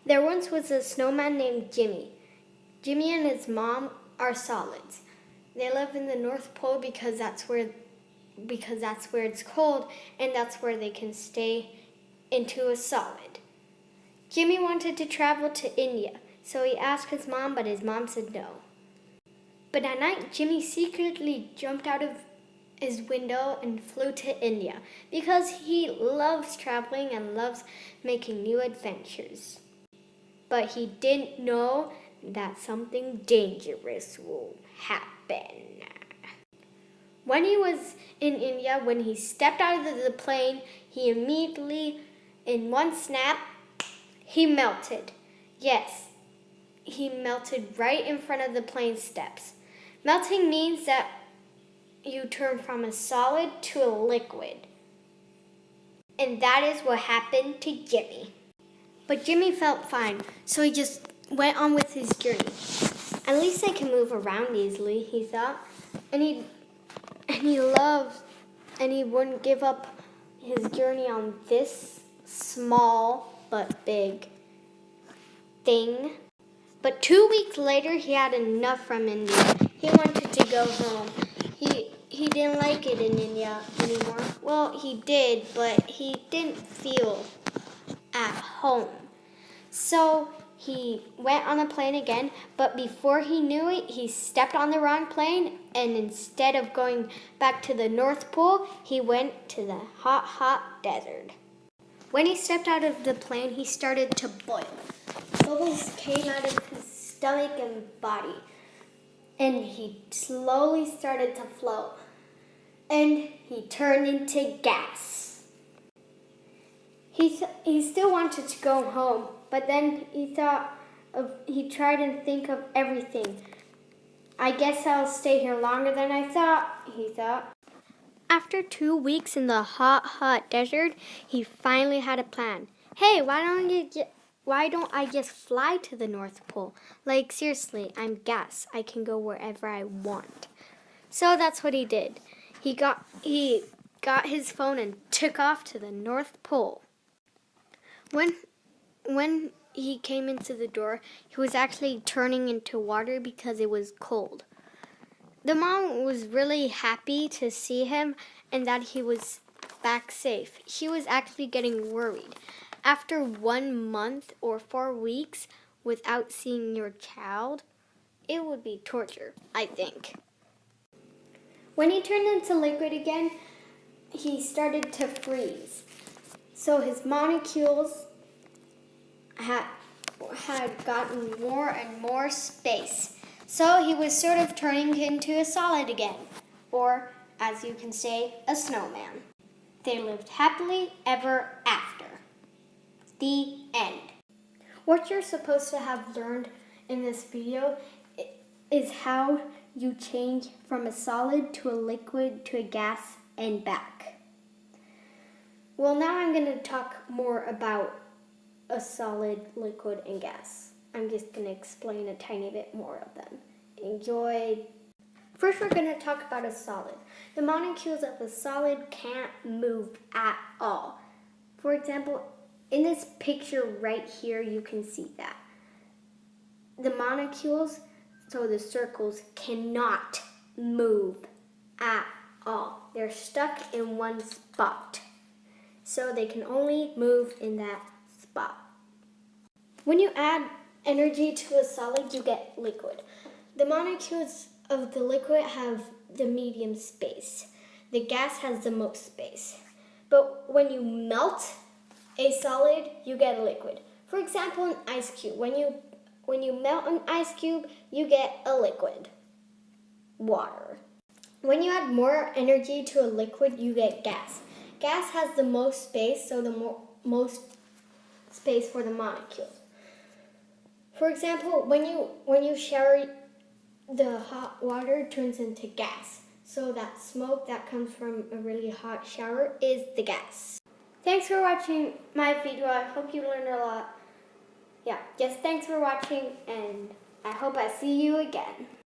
There once was a snowman named Jimmy. Jimmy and his mom are solids. They live in the North Pole because that's where it's cold and that's where they can stay into a solid. Jimmy wanted to travel to India, so he asked his mom, but his mom said no. But at night, Jimmy secretly jumped out of his window and flew to India because he loves traveling and loves making new adventures. But he didn't know that something dangerous will happen. When he was in India, when he stepped out of the plane, he immediately, in one snap, he melted. Yes, he melted right in front of the plane steps. Melting means that you turn from a solid to a liquid. And that is what happened to Jimmy. But Jimmy felt fine, so he just went on with his journey. At least I can move around easily, he thought. And he wouldn't give up his journey on this small but big thing. But 2 weeks later, he had enough from India. He wanted to go home. He didn't like it in India anymore. Well, he did, but he didn't feel at home. So he went on a plane again, but before he knew it, he stepped on the wrong plane, and instead of going back to the North Pole, he went to the hot, hot desert. When he stepped out of the plane, he started to boil. Bubbles came out of his stomach and body, and he slowly started to float, and he turned into gas. He still wanted to go home, but then he tried and think of everything. I guess I'll stay here longer than I thought, he thought. After 2 weeks in the hot, hot desert, he finally had a plan. Hey, why don't I just fly to the North Pole? Like, seriously, I'm gas. I can go wherever I want. So that's what he did. He got his phone and took off to the North Pole. When he came into the door, he was actually turning into water because it was cold. The mom was really happy to see him and that he was back safe. She was actually getting worried. After 1 month or 4 weeks without seeing your child, it would be torture, I think. When he turned into liquid again, he started to freeze. So his molecules had gotten more and more space. So he was sort of turning into a solid again, or, as you can say, a snowman. They lived happily ever after. The end. What you're supposed to have learned in this video is how you change from a solid to a liquid to a gas and back. Well, now I'm going to talk more about a solid, liquid, and gas. I'm just going to explain a tiny bit more of them. Enjoy. First, we're going to talk about a solid. The molecules of a solid can't move at all. For example, in this picture right here, you can see that. The molecules, so the circles, cannot move at all. They're stuck in one spot. So they can only move in that spot. When you add energy to a solid, you get liquid. The molecules of the liquid have the medium space. The gas has the most space. But when you melt a solid, you get a liquid. For example, an ice cube. When you melt an ice cube, you get a liquid. Water. When you add more energy to a liquid, you get gas. Gas has the most space, so the most space for the molecules. For example, when you shower, the hot water turns into gas. So that smoke that comes from a really hot shower is the gas. Thanks for watching my video. I hope you learned a lot. Yeah, just thanks for watching, and I hope I see you again.